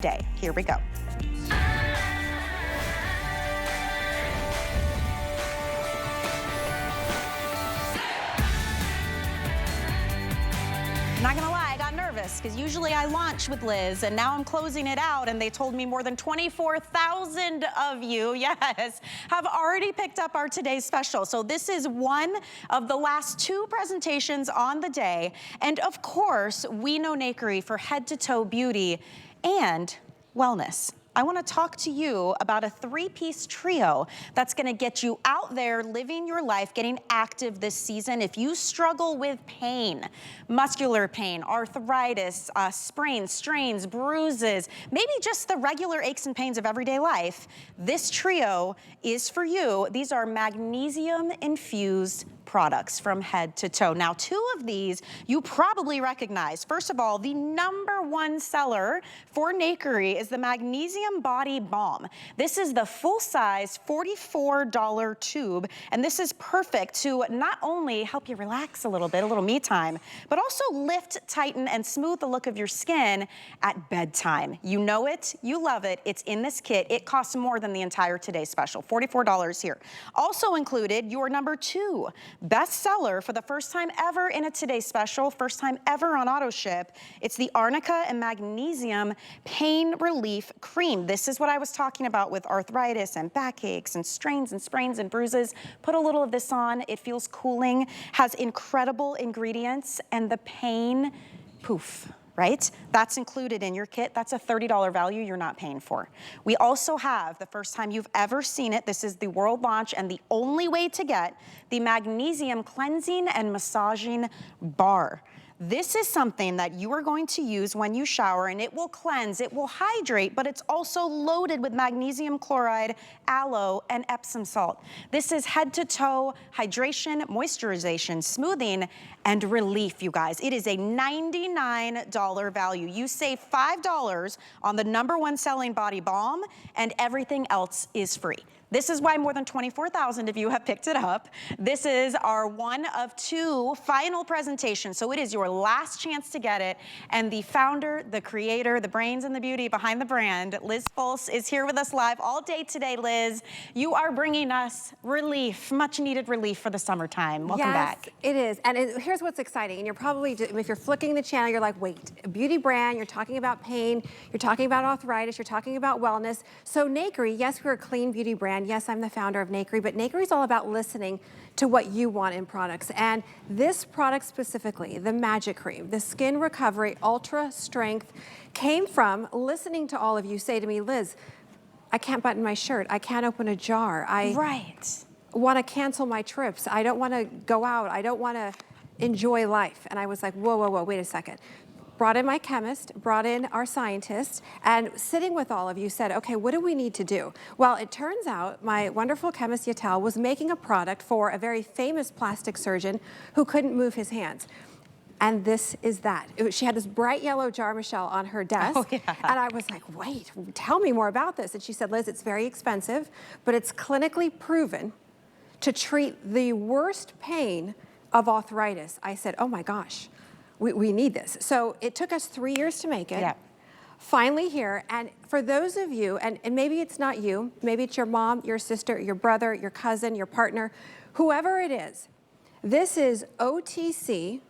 day. Here we go. Not gonna lie, I got nervous because usually I launch with Liz and now I'm closing it out and they told me more than 24,000 of you, yes, have already picked up our today's special. So this is one of the last two presentations on the day. And of course, we know Nakery for head to toe beauty and wellness. I want to talk to you about a three-piece trio that's going to get you out there living your life, getting active this season. If you struggle with pain, muscular pain, arthritis, sprains, strains, bruises, maybe just the regular aches and pains of everyday life, this trio is for you. These are magnesium infused products from head to toe. Now, two of these you probably recognize. First of all, the #1 seller for Nakery is the Magnesium Body Balm. This is the full-size $44 tube, and this is perfect to not only help you relax a little bit, a little me time, but also lift, tighten, and smooth the look of your skin at bedtime. You know it, you love it, it's in this kit. It costs more than the entire today's special, $44 here. Also included, your #2 bestseller for the first time ever in a Today Special, first time ever on AutoShip. It's the Arnica and Magnesium Pain Relief Cream. This is what I was talking about with arthritis and backaches and strains and sprains and bruises. Put a little of this on. It feels cooling, has incredible ingredients, and the pain, poof. Right? That's included in your kit. That's a $30 value you're not paying for. We also have, the first time you've ever seen it, this is the world launch and the only way to get the Magnesium Cleansing and Massaging Bar. This is something that you are going to use when you shower, and it will cleanse, it will hydrate, but it's also loaded with magnesium chloride, aloe, and Epsom salt. This is head to toe hydration, moisturization, smoothing, and relief, you guys. It is a $99 value. You save $5 on the #1 selling body balm, and everything else is free. This is why more than 24,000 of you have picked it up. This is our one of two final presentations, so it is your last chance to get it. And the founder, the creator, the brains and the beauty behind the brand, Liz Fultz, is here with us live all day today. Liz, you are bringing us relief, much needed relief for the summertime. Welcome back. Yes, it is. And here's what's exciting. And you're probably, if you're flicking the channel, you're like, wait, a beauty brand, you're talking about pain, you're talking about arthritis, you're talking about wellness. So Nakery, yes, we're a clean beauty brand. Yes, I'm the founder of Nakery, but Nakery is all about listening to what you want in products. And this product specifically, the Magic Cream, the Skin Recovery Ultra Strength, came from listening to all of you say to me, Liz, I can't button my shirt. I can't open a jar. I want to cancel my trips. I don't want to go out. I don't want to enjoy life. And I was like, whoa, whoa, whoa, wait a second. Brought in my chemist, brought in our scientists, and sitting with all of you said, okay, what do we need to do? Well, it turns out my wonderful chemist Yatel was making a product for a very famous plastic surgeon who couldn't move his hands. And this is that. She had this bright yellow jar, Michelle, on her desk. Oh, yeah. And I was like, wait, tell me more about this. And she said, Liz, it's very expensive, but it's clinically proven to treat the worst pain of arthritis. I said, oh my gosh. We need this. So it took us 3 years to make it. Yeah. Finally here, and for those of you, and maybe it's not you, maybe it's your mom, your sister, your brother, your cousin, your partner, whoever it is, this is OTC,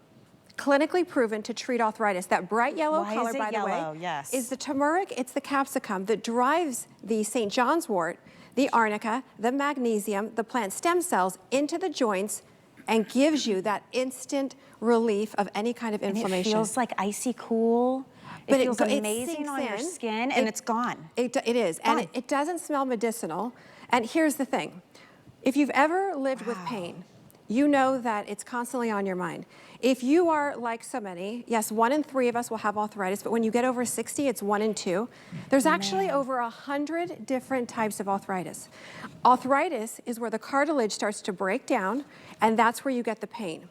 clinically proven to treat arthritis. That bright yellow color, by the way, yes, is the turmeric, it's the capsicum that drives the St. John's wort, the arnica, the magnesium, the plant stem cells into the joints, and gives you that instant relief of any kind of inflammation. It feels like icy cool. It feels amazing on your skin, and it's gone. It is, and it doesn't smell medicinal. And here's the thing. If you've ever lived with pain, you know that it's constantly on your mind. If you are like so many, yes, 1 in 3 of us will have arthritis, but when you get over 60, it's 1 in 2. There's actually over 100 different types of arthritis. Arthritis is where the cartilage starts to break down, and that's where you get the pain.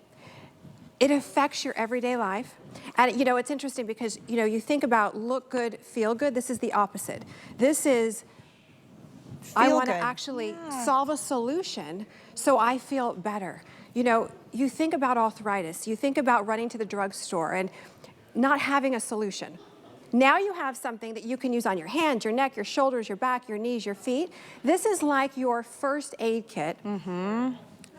It affects your everyday life. And you know, it's interesting because, you know, you think about look good, feel good. This is the opposite. This is, I want to actually solve a solution so I feel better. You know, you think about arthritis, you think about running to the drugstore and not having a solution. Now you have something that you can use on your hands, your neck, your shoulders, your back, your knees, your feet. This is like your first aid kit.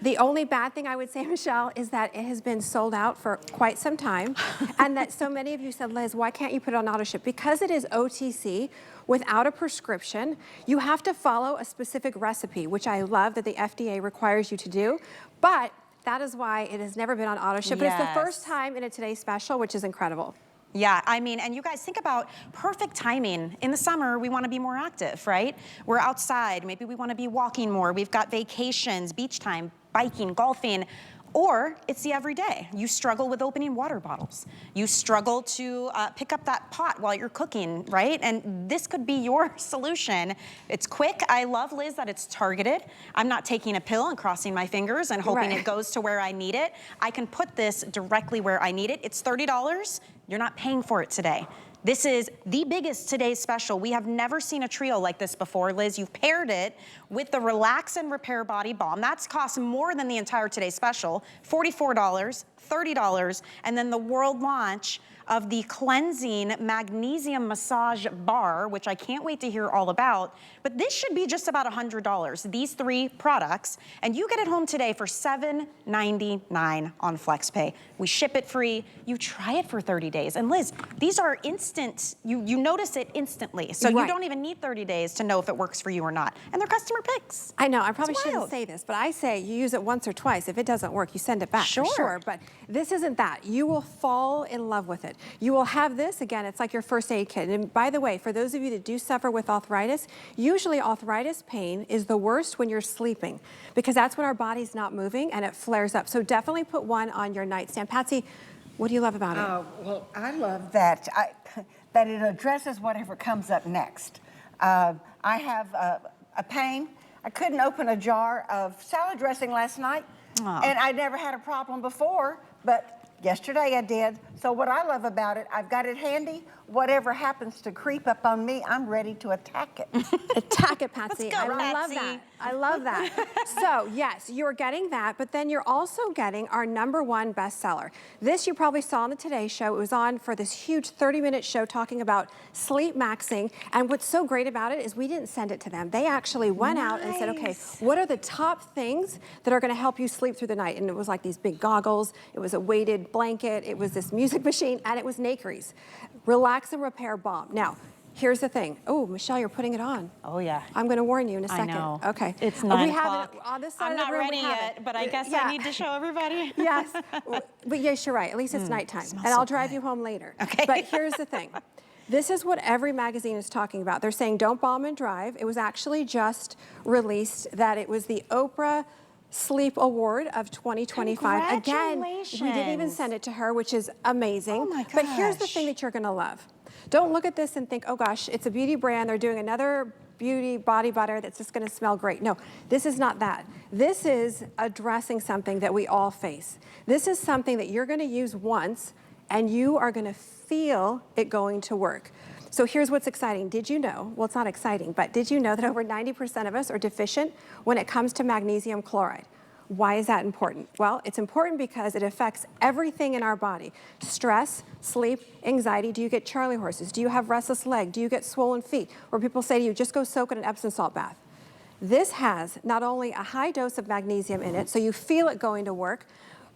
The only bad thing I would say, Michelle, is that it has been sold out for quite some time, and that so many of you said, Liz, why can't you put it on AutoShip? Because it is OTC, without a prescription, you have to follow a specific recipe, which I love that the FDA requires you to do, but that is why it has never been on AutoShip. But it's the first time in a Today's Special, which is incredible. Yeah, I mean, and you guys think about perfect timing. In the summer, we want to be more active, right? We're outside, maybe we want to be walking more. We've got vacations, beach time, biking, golfing, or it's the everyday. You struggle with opening water bottles. You struggle to pick up that pot while you're cooking, right? And this could be your solution. It's quick. I love, Liz, that it's targeted. I'm not taking a pill and crossing my fingers and hoping it goes to where I need it. I can put this directly where I need it. It's $30. You're not paying for it today. This is the biggest Today's Special. We have never seen a trio like this before, Liz. You've paired it with the Relax and Repair Body Balm. That's cost more than the entire Today's Special, $44, $30, and then the world launch of the cleansing magnesium massage bar, which I can't wait to hear all about. But this should be just about $100, these 3 products, and you get it home today for $7.99 on FlexPay. We ship it free. You try it for 30 days. And Liz, these are instant. You notice it instantly. So you don't even need 30 days to know if it works for you or not. And they're customer picks. I know, I probably shouldn't say this, but I say you use it once or twice. If it doesn't work, you send it back. Sure. But this isn't that. You will fall in love with it. You will have this, again, it's like your first aid kit. And by the way, for those of you that do suffer with arthritis, usually arthritis pain is the worst when you're sleeping, because that's when our body's not moving and it flares up. So definitely put one on your nightstand. Patsy, what do you love about it? Well, I love that that it addresses whatever comes up next. I have a pain. I couldn't open a jar of salad dressing last night, and I never had a problem before, but yesterday I did. So what I love about it, I've got it handy. Whatever happens to creep up on me, I'm ready to attack it. Attack it, Patsy. Let's go, I love that. I love that. So yes, you're getting that, but then you're also getting our #1 bestseller. This you probably saw on the Today Show. It was on for this huge 30-minute show talking about sleep maxing. And what's so great about it is we didn't send it to them. They actually went out and said, okay, what are the top things that are going to help you sleep through the night? And it was like these big goggles. It was a weighted blanket. It was this music machine, and it was Nakery's Relax and Repair Balm. Now, here's the thing. Oh, Michelle, you're putting it on. Oh, yeah. I'm going to warn you in a second. I know. Okay. It's 9 we have o'clock. it on this side I'm of the not room. ready yet, but I guess I need to show everybody. Yes. But yes, you're right. At least it's nighttime. And I'll drive you home later. Okay. But here's the thing. This is what every magazine is talking about. They're saying don't balm and drive. It was actually just released that it was the Oprah Sleep Award of 2025. Again, we didn't even send it to her, which is amazing. Oh my gosh. But here's the thing that you're going to love. Don't look at this and think, oh gosh, it's a beauty brand. They're doing another beauty body butter that's just going to smell great. No, this is not that. This is addressing something that we all face. This is something that you're going to use once and you are going to feel it going to work. So here's what's exciting. Did you know, well, it's not exciting, but did you know that over 90% of us are deficient when it comes to magnesium chloride? Why is that important? Well, it's important because it affects everything in our body. Stress, sleep, anxiety. Do you get Charlie horses? Do you have restless leg? Do you get swollen feet? Where people say to you, just go soak in an Epsom salt bath. This has not only a high dose of magnesium in it, so you feel it going to work,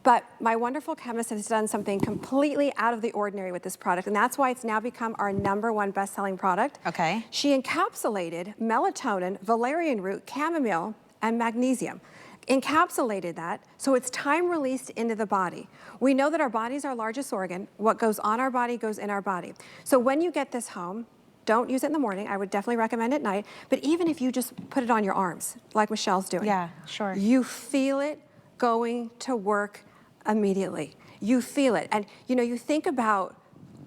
but my wonderful chemist has done something completely out of the ordinary with this product, and that's why it's now become our #1 best-selling product. Okay. She encapsulated melatonin, valerian root, chamomile, and magnesium. Encapsulated that, so it's time released into the body. We know that our body is our largest organ. What goes on our body goes in our body. So when you get this home, don't use it in the morning. I would definitely recommend at night. But even if you just put it on your arms, like Michelle's doing. Yeah, sure. You feel it going to work immediately. You feel it. And you know, you think about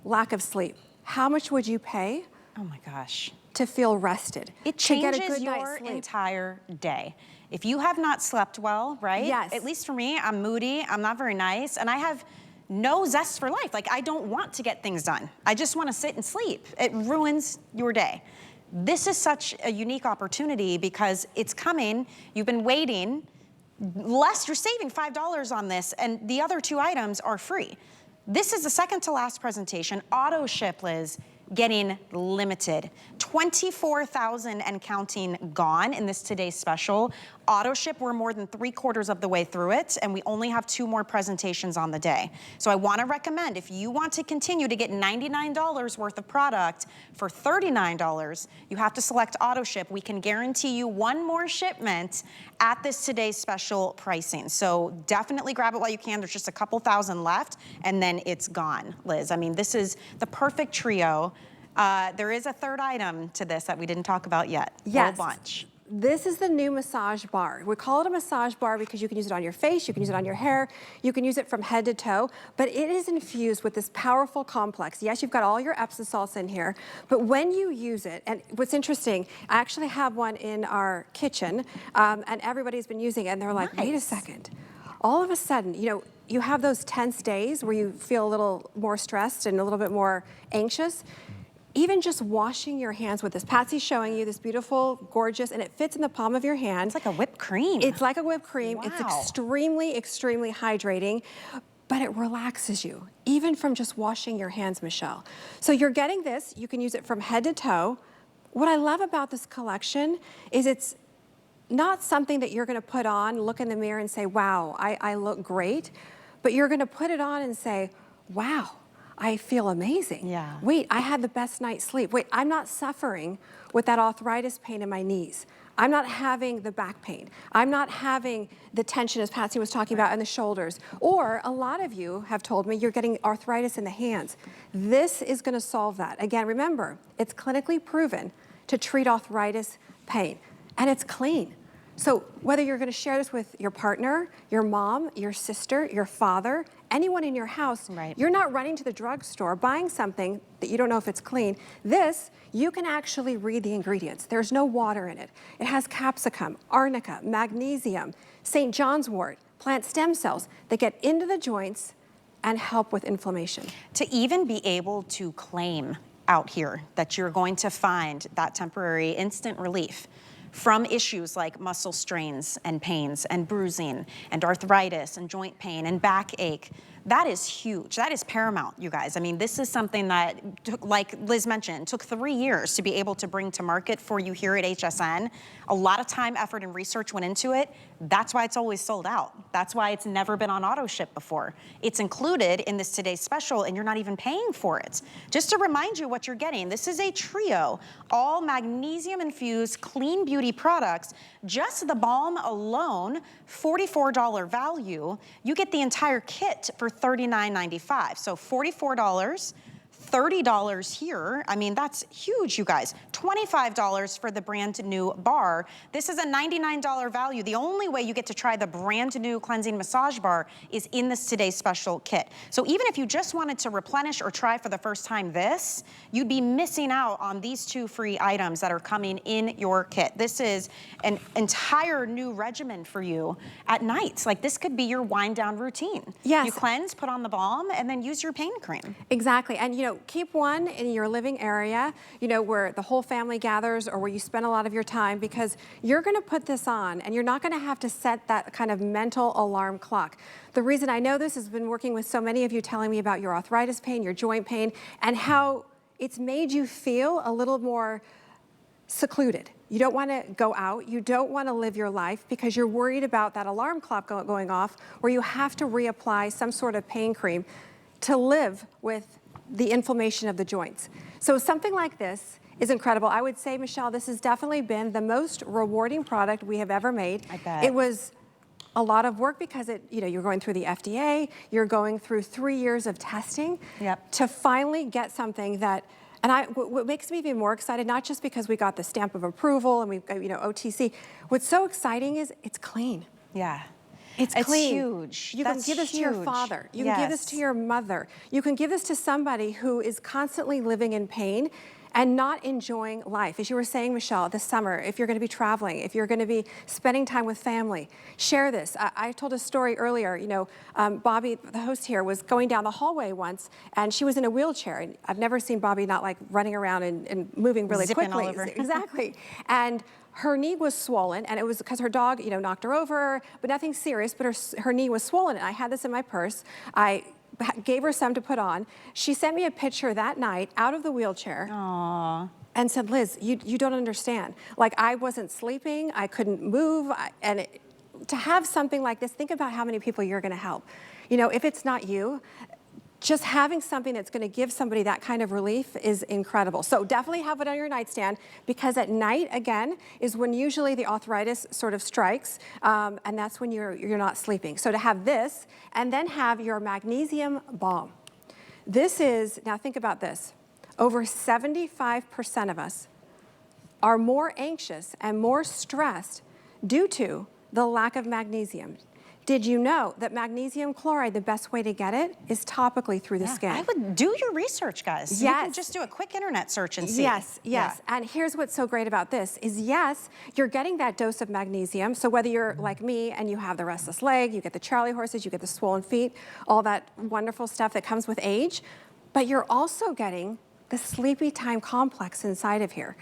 lack of sleep. How much would you pay? Oh my gosh. To feel rested. It to get a changes good your night's sleep. entire day. If you have not slept well, right? Yes. At least for me, I'm moody, I'm not very nice, and I have no zest for life. Like, I don't want to get things done. I just want to sit and sleep. It ruins your day. This is such a unique opportunity because it's coming. You've been waiting. You're saving $5 on this, and the other 2 items are free. This is the second to last presentation. AutoShip, Liz, getting limited. 24,000 and counting gone in this today's special. AutoShip, we're more than 3/4 of the way through it, and we only have 2 more presentations on the day. So I want to recommend, if you want to continue to get $99 worth of product for $39, you have to select AutoShip. We can guarantee you 1 more shipment at this today's special pricing. So definitely grab it while you can. There's just a couple thousand left, and then it's gone, Liz. I mean, this is the perfect trio. There is a 3rd item to this that we didn't talk about yet. Yes. Whole bunch. This is the new massage bar. We call it a massage bar because you can use it on your face, you can use it on your hair, you can use it from head to toe, but it is infused with this powerful complex. Yes, you've got all your Epsom salts in here, but when you use it, and what's interesting, I actually have one in our kitchen, and everybody's been using it, and they're like, wait a second. All of a sudden, you know, you have those tense days where you feel a little more stressed and a little bit more anxious. Even just washing your hands with this. Patsy's showing you this beautiful, gorgeous, and it fits in the palm of your hand. It's like a whipped cream. It's like a whipped cream. Wow. It's extremely, extremely hydrating, but it relaxes you, even from just washing your hands, Michelle. So you're getting this. You can use it from head to toe. What I love about this collection is it's not something that you're gonna put on, look in the mirror and say, wow, I look great, but you're gonna put it on and say, wow, I feel amazing. Yeah. Wait, I had the best night's sleep. Wait, I'm not suffering with that arthritis pain in my knees. I'm not having the back pain. I'm not having the tension, as Patsy was talking about, in the shoulders. Or a lot of you have told me you're getting arthritis in the hands. This is gonna solve that. Again, remember, it's clinically proven to treat arthritis pain, and it's clean. So whether you're gonna share this with your partner, your mom, your sister, your father, anyone in your house, you're not running to the drugstore buying something that you don't know if it's clean. This, you can actually read the ingredients. There's no water in it. It has capsicum, arnica, magnesium, St. John's wort, plant stem cells that get into the joints and help with inflammation. To even be able to claim out here that you're going to find that temporary instant relief from issues like muscle strains and pains and bruising and arthritis and joint pain and backache. That is huge. That is paramount, you guys. I mean, this is something that, like Liz mentioned, took 3 years to be able to bring to market for you here at HSN. A lot of time, effort, and research went into it. That's why it's always sold out. That's why it's never been on AutoShip before. It's included in this today's special, and you're not even paying for it. Just to remind you what you're getting, this is a trio, all magnesium-infused clean beauty products. Just the balm alone, $44 value. You get the entire kit for $39.95. So $44, $30 here. I mean, that's huge, you guys. $25 for the brand new bar. This is a $99 value. The only way you get to try the brand new cleansing massage bar is in this today's special kit. So even if you just wanted to replenish or try for the first time this, you'd be missing out on these 2 free items that are coming in your kit. This is an entire new regimen for you at night. Like, this could be your wind down routine. Yes. You cleanse, put on the balm, and then use your pain cream. Exactly, and you know, keep one in your living area, you know, where the whole family gathers or where you spend a lot of your time, because you're gonna put this on and you're not gonna have to set that kind of mental alarm clock. The reason I know this has been working with so many of you telling me about your arthritis pain, your joint pain, and how it's made you feel a little more secluded. You don't want to go out, you don't want to live your life because you're worried about that alarm clock going off, where you have to reapply some sort of pain cream to live with the inflammation of the joints. So something like this is incredible. I would say, Michelle, this has definitely been the most rewarding product we have ever made. I bet. It was a lot of work because you're going through the FDA, you're going through 3 years of testing to finally get something that, and what makes me even more excited, not just because we got the stamp of approval and we've got, OTC, what's so exciting is it's clean. Yeah. It's clean. Huge. You can give this to your father. You can give this to your mother. You can give this to somebody who is constantly living in pain and not enjoying life. As you were saying, Michelle, this summer, if you're gonna be traveling, if you're gonna be spending time with family, share this. I told a story earlier, Bobby, the host here, was going down the hallway once and she was in a wheelchair. And I've never seen Bobby not like running around and moving really Zipping quickly. all over. Exactly. And her knee was swollen, and it was because her dog, knocked her over, but nothing serious, but her knee was swollen. And I had this in my purse. I gave her some to put on. She sent me a picture that night out of the wheelchair. Aww. And said, Liz, you don't understand. Like, I wasn't sleeping, I couldn't move, to have something like this, think about how many people you're gonna help. You know, if it's not you, just having something that's gonna give somebody that kind of relief is incredible. So definitely have it on your nightstand, because at night, again, is when usually the arthritis sort of strikes, and that's when you're not sleeping. So to have this, and then have your Magnesium Balm. This is, now think about this, over 75% of us are more anxious and more stressed due to the lack of magnesium. Did you know that magnesium chloride, the best way to get it is topically through the skin? I would do your research, guys. Yes. You can just do a quick internet search and see. Yes, yes. Yeah. And here's what's so great about this is, yes, you're getting that dose of magnesium. So whether you're like me and you have the restless leg, you get the Charlie horses, you get the swollen feet, all that wonderful stuff that comes with age, but you're also getting the sleepy time complex inside of here.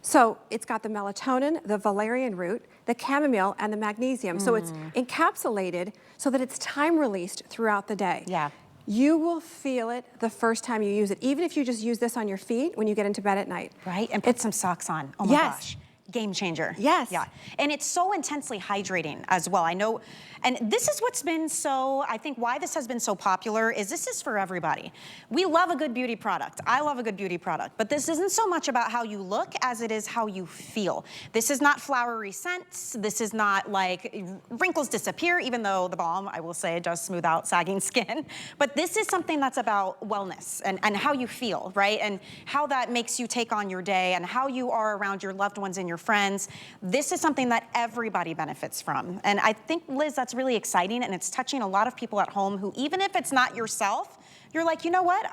So it's got the melatonin, the valerian root, the chamomile, and the magnesium. So it's encapsulated so that it's time released throughout the day. Yeah. You will feel it the first time you use it, even if you just use this on your feet when you get into bed at night. Right, and put some socks on. Oh my Yes. gosh. Game changer. Yes. Yeah, and it's so intensely hydrating as well. I know, and this is what's been so, I think why this has been so popular is this is for everybody. We love a good beauty product. I love a good beauty product, but this isn't so much about how you look as it is how you feel. This is not flowery scents. This is not like wrinkles disappear, even though the balm, I will say, does smooth out sagging skin. But this is something that's about wellness and how you feel, right? And how that makes you take on your day and how you are around your loved ones and your friends. This is something that everybody benefits from. And I think, Liz, that's really exciting, and it's touching a lot of people at home who, even if it's not yourself, you're like, you know what,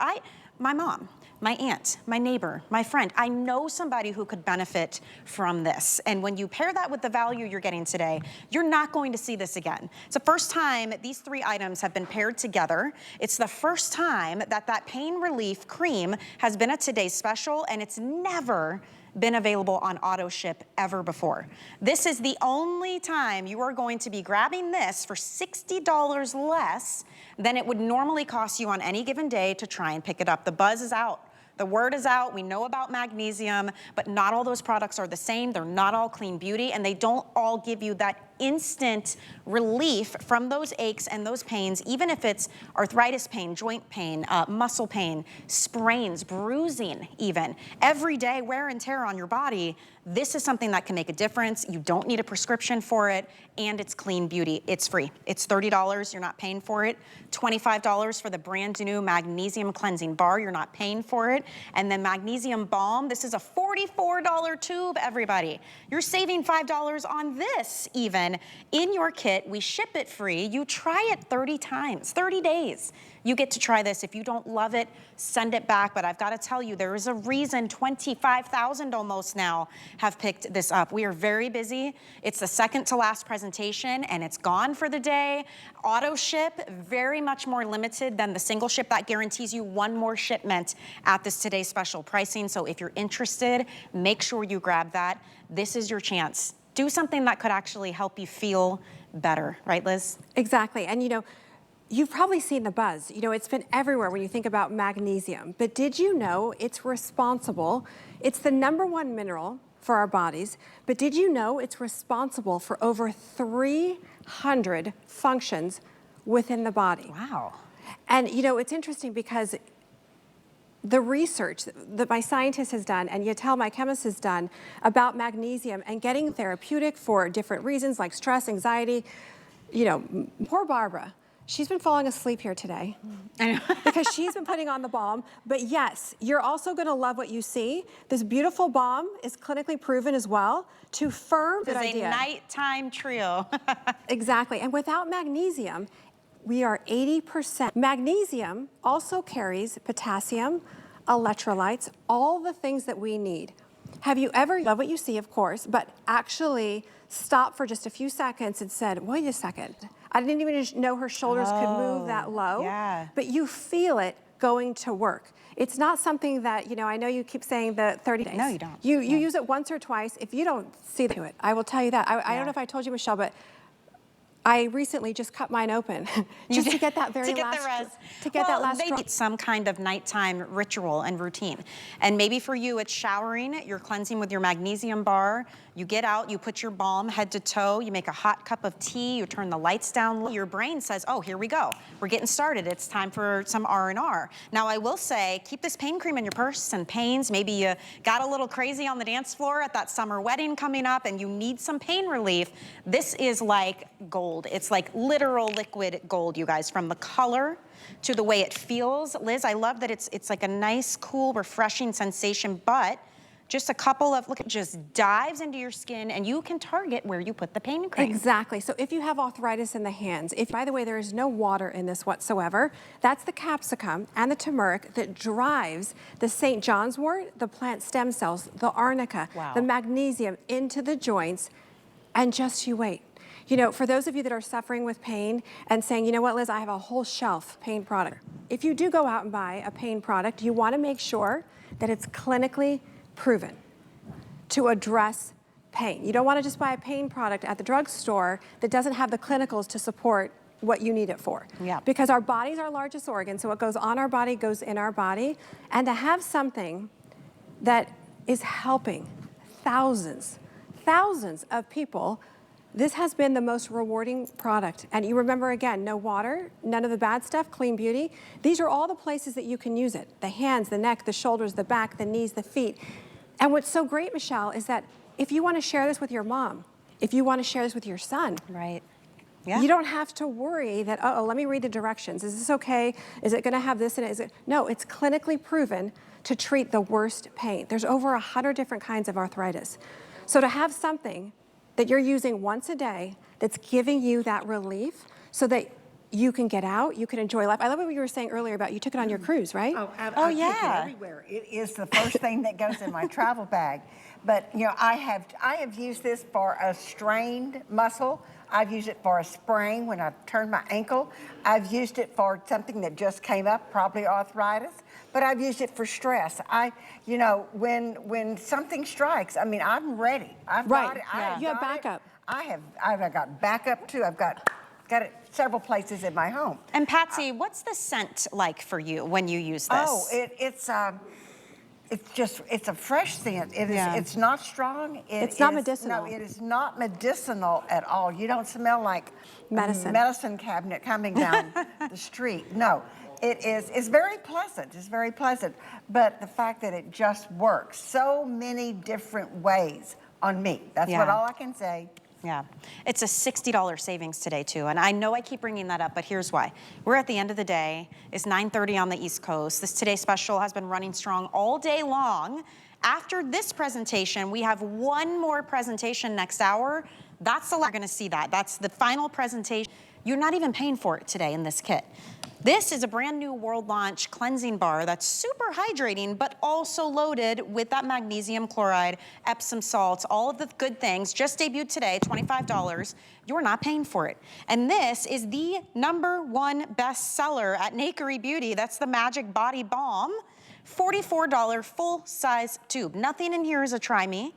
my mom, my aunt, my neighbor, my friend, I know somebody who could benefit from this. And when you pair that with the value you're getting today, you're not going to see this again. It's the first time these 3 items have been paired together. It's the first time that pain relief cream has been a today's special, and it's never been available on AutoShip ever before. This is the only time you are going to be grabbing this for $60 less than it would normally cost you on any given day to try and pick it up. The buzz is out. The word is out. We know about magnesium, but not all those products are the same. They're not all clean beauty, and they don't all give you that instant relief from those aches and those pains, even if it's arthritis pain, joint pain, muscle pain, sprains, bruising even. Every day wear and tear on your body. This is something that can make a difference. You don't need a prescription for it, and it's clean beauty. It's free. It's $30. You're not paying for it. $25 for the brand new Magnesium Cleansing Bar. You're not paying for it. And then Magnesium Balm. This is a $44 tube, everybody. You're saving $5 on this even in your kit. We ship it free. You try it 30 times, 30 days. You get to try this. If you don't love it, send it back. But I've got to tell you, there is a reason 25,000 almost now have picked this up. We are very busy. It's the second to last presentation, and it's gone for the day. Auto ship, very much more limited than the single ship. That guarantees you one more shipment at this today's special pricing. So if you're interested, make sure you grab that. This is your chance. Do something that could actually help you feel better. Right, Liz? Exactly. And you know, you've probably seen the buzz. You know, it's been everywhere when you think about magnesium. But did you know it's responsible? It's the #1 mineral for our bodies. But did you know it's responsible for over 300 functions within the body? Wow. And you know, it's interesting because the research that my scientist has done and Yatel, my chemist, has done about magnesium and getting therapeutic for different reasons like stress, anxiety. You know, poor Barbara. She's been falling asleep here today because she's been putting on the balm. But yes, you're also going to love what you see. This beautiful balm is clinically proven as well to firm. This is a nighttime trio. Exactly. And without magnesium, we are 80%. Magnesium also carries potassium, electrolytes, all the things that we need. Have you ever, love what you see, of course, but actually stopped for just a few seconds and said, wait a second, I didn't even know her shoulders could move that low. Yeah. But you feel it going to work. It's not something that, you know, I know you keep saying the 30 days. No, you don't. You use it once or twice. If you don't see to it, I will tell you that. I don't know if I told you, Michelle, but I recently just cut mine open just to get that very to get last, the rest. to get that last they drop. need some kind of nighttime ritual and routine. And maybe for you, it's showering, you're cleansing with your magnesium bar, you get out, you put your balm head to toe, you make a hot cup of tea, you turn the lights down, your brain says, oh, here we go. We're getting started. It's time for some R&R. Now, I will say, keep this pain cream in your purse and pains. Maybe you got a little crazy on the dance floor at that summer wedding coming up and you need some pain relief. This is like gold. It's like literal liquid gold, you guys, from the color to the way it feels. Liz, I love that it's like a nice, cool, refreshing sensation, but just a couple of, look, it just dives into your skin and you can target where you put the pain cream. Exactly. So if you have arthritis in the hands, by the way, there is no water in this whatsoever, that's the capsicum and the turmeric that drives the St. John's wort, the plant stem cells, the arnica, the magnesium into the joints, and just you wait. You know, for those of you that are suffering with pain and saying, you know what, Liz, I have a whole shelf pain product. If you do go out and buy a pain product, you want to make sure that it's clinically proven to address pain. You don't want to just buy a pain product at the drugstore that doesn't have the clinicals to support what you need it for. Yeah. Because our body's our largest organ, so what goes on our body goes in our body. And to have something that is helping thousands of people, this has been the most rewarding product. And you remember, again, no water, none of the bad stuff, clean beauty. These are all the places that you can use it. The hands, the neck, the shoulders, the back, the knees, the feet. And what's so great, Michelle, is that if you want to share this with your mom, if you want to share this with your son, Right. Yeah. you don't have to worry that, uh-oh, let me read the directions. Is this okay? Is it going to have this in it? Is it? No, it's clinically proven to treat the worst pain. There's over 100 different kinds of arthritis. So to have something that you're using once a day that's giving you that relief so that you can get out, you can enjoy life. I love what you were saying earlier about you took it on your cruise, right? I take it everywhere. It is the first thing that goes in my travel bag. But you know, I have used this for a strained muscle. I've used it for a sprain when I've turned my ankle. I've used it for something that just came up, probably arthritis. But I've used it for stress. You know, when something strikes, I mean, I'm ready. I've got it. You have backup. I've got backup too. I've got it several places in my home. And Patsy, what's the scent like for you when you use this? Oh, it's a fresh scent. It is. Yeah. It's not strong. It's not medicinal. No, it is not medicinal at all. You don't smell like medicine. A medicine cabinet coming down the street. No, it is. It's very pleasant. It's very pleasant. But the fact that it just works so many different ways on me. That's what all I can say. Yeah, it's a $60 savings today too, and I know I keep bringing that up, but here's why. We're at the end of the day. It's 9:30 on the East Coast. This Today Special has been running strong all day long. After this presentation, we have one more presentation next hour. That's the last you're gonna see that. That's the final presentation. You're not even paying for it today in this kit. This is a brand new world launch cleansing bar that's super hydrating, but also loaded with that magnesium, chloride, Epsom salts, all of the good things. Just debuted today, $25. You're not paying for it. And this is the #1 bestseller at Nakery Beauty. That's the Magic Body Balm. $44 full-size tube. Nothing in here is a try me.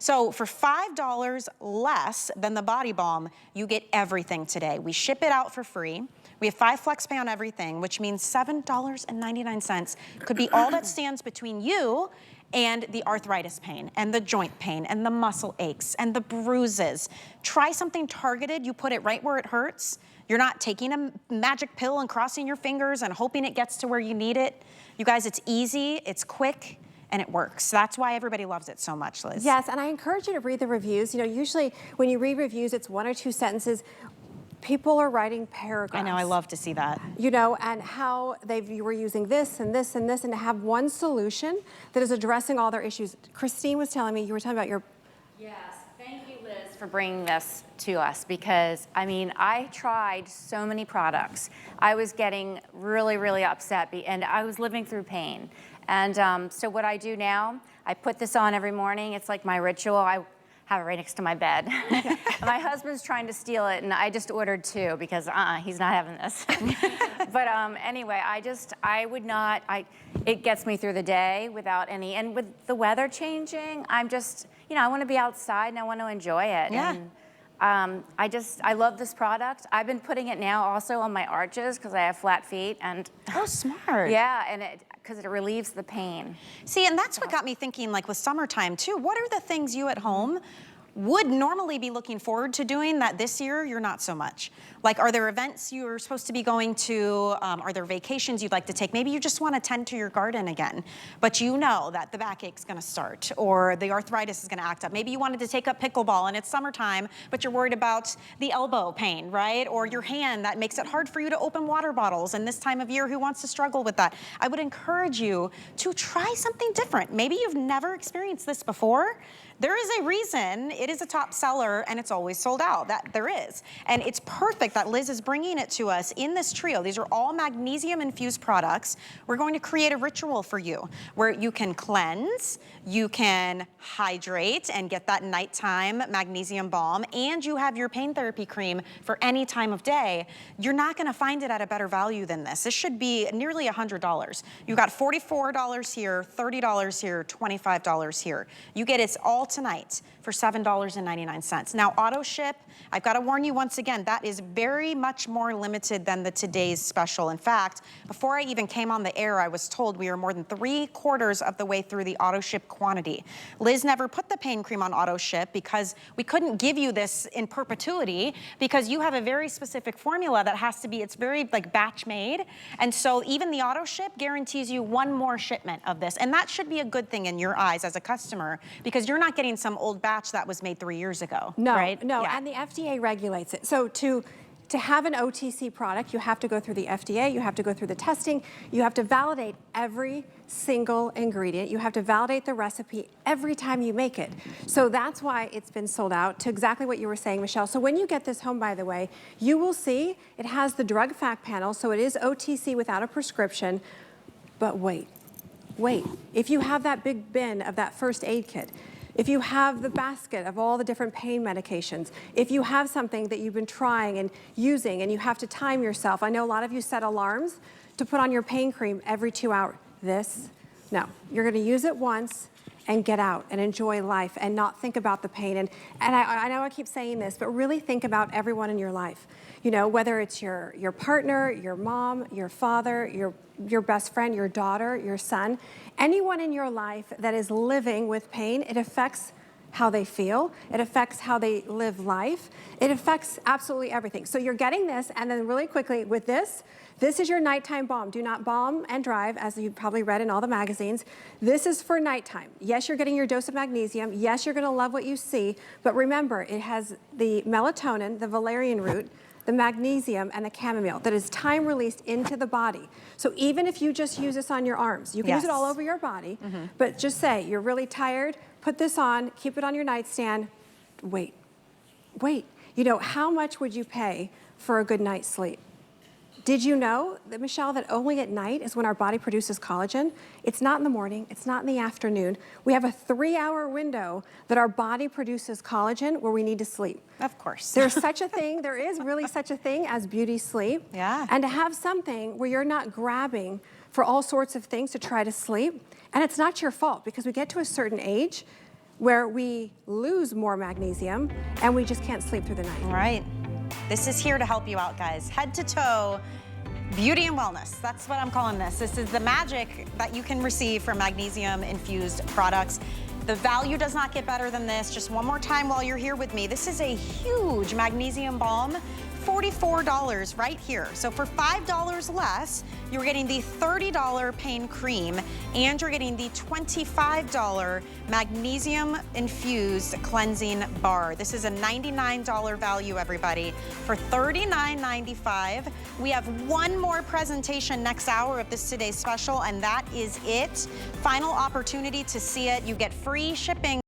So for $5 less than the Body Balm, you get everything today. We ship it out for free. We have 5 flex pay on everything, which means $7.99 could be all that stands between you and the arthritis pain and the joint pain and the muscle aches and the bruises. Try something targeted. You put it right where it hurts. You're not taking a magic pill and crossing your fingers and hoping it gets to where you need it. You guys, it's easy, it's quick, and it works. That's why everybody loves it so much, Liz. Yes, and I encourage you to read the reviews. You know, usually when you read reviews, it's 1 or 2 sentences. People are writing paragraphs. I know, I love to see that. You know, and how you were using this and this and this, and to have one solution that is addressing all their issues. Christine was telling me, you were talking about your... Yes, thank you, Liz, for bringing this to us, because, I mean, I tried so many products. I was getting really, really upset, and I was living through pain. And so what I do now, I put this on every morning. It's like my ritual. I have it right next to my bed. My husband's trying to steal it, and I just ordered 2 because he's not having this. But anyway, it gets me through the day without any, and with the weather changing, I'm just, you know, I want to be outside and I want to enjoy it. Yeah. And I love this product. I've been putting it now also on my arches because I have flat feet, and Oh, smart. yeah, and because it relieves the pain. See, and that's what got me thinking, like with summertime too, what are the things you at home would normally be looking forward to doing that this year you're not so much? Like, are there events you're supposed to be going to? Are there vacations you'd like to take? Maybe you just want to tend to your garden again, but you know that the backache's going to start or the arthritis is going to act up. Maybe you wanted to take up pickleball and it's summertime, but you're worried about the elbow pain, right? Or your hand that makes it hard for you to open water bottles. And this time of year, who wants to struggle with that? I would encourage you to try something different. Maybe you've never experienced this before. There is a reason it is a top seller and it's always sold out. That there is. And it's perfect that Liz is bringing it to us in this trio. These are all magnesium infused products. We're going to create a ritual for you where you can cleanse, you can hydrate and get that nighttime magnesium balm, and you have your pain therapy cream for any time of day. You're not gonna find it at a better value than this. This should be nearly $100. You've got $44 here, $30 here, $25 here. You get it all tonight for $7.99. Now, AutoShip, I've got to warn you once again, that is very much more limited than the today's special. In fact, before I even came on the air, I was told we are more than 3/4 of the way through the AutoShip quantity. Liz never put the pain cream on AutoShip because we couldn't give you this in perpetuity because you have a very specific formula that has to be, it's very like batch made. And so even the AutoShip guarantees you one more shipment of this. And that should be a good thing in your eyes as a customer because you're not getting some old batch that was made 3 years ago, No, right? no, Yeah. and the FDA regulates it. So to have an OTC product, you have to go through the FDA, you have to go through the testing, you have to validate every single ingredient, you have to validate the recipe every time you make it. So that's why it's been sold out, to exactly what you were saying, Michelle. So when you get this home, by the way, you will see it has the drug fact panel, so it is OTC without a prescription. But wait, if you have that big bin of that first aid kit, if you have the basket of all the different pain medications, if you have something that you've been trying and using and you have to time yourself, I know a lot of you set alarms to put on your pain cream every 2 hours. No, you're gonna use it once and get out and enjoy life and not think about the pain. And I know I keep saying this, but really think about everyone in your life. You know, whether it's your partner, your mom, your father, your best friend, your daughter, your son, anyone in your life that is living with pain, it affects how they feel, it affects how they live life, it affects absolutely everything. So you're getting this, and then really quickly with this is your nighttime balm. Do not balm and drive, as you probably read in all the magazines. This is for nighttime. Yes, you're getting your dose of magnesium. Yes, you're gonna love what you see, but remember, it has the melatonin, the valerian root, the magnesium, and the chamomile that is time released into the body. So even if you just use this on your arms, you can use it all over your body, but just say you're really tired, put this on, keep it on your nightstand, wait. You know, how much would you pay for a good night's sleep? Did you know that, Michelle, that only at night is when our body produces collagen? It's not in the morning, it's not in the afternoon. We have a 3-hour window that our body produces collagen where we need to sleep. Of course. There's such a thing, there is really such a thing as beauty sleep. Yeah. And to have something where you're not grabbing for all sorts of things to try to sleep, and it's not your fault because we get to a certain age where we lose more magnesium and we just can't sleep through the night. Right. This is here to help you out, guys. Head to toe, beauty and wellness. That's what I'm calling this. This is the magic that you can receive from magnesium infused products. The value does not get better than this. Just one more time while you're here with me. This is a huge magnesium balm. $44 right here. So for $5 less, you're getting the $30 pain cream and you're getting the $25 magnesium infused cleansing bar. This is a $99 value, everybody. For $39.95, we have one more presentation next hour of this today's special, and that is it. Final opportunity to see it. You get free shipping.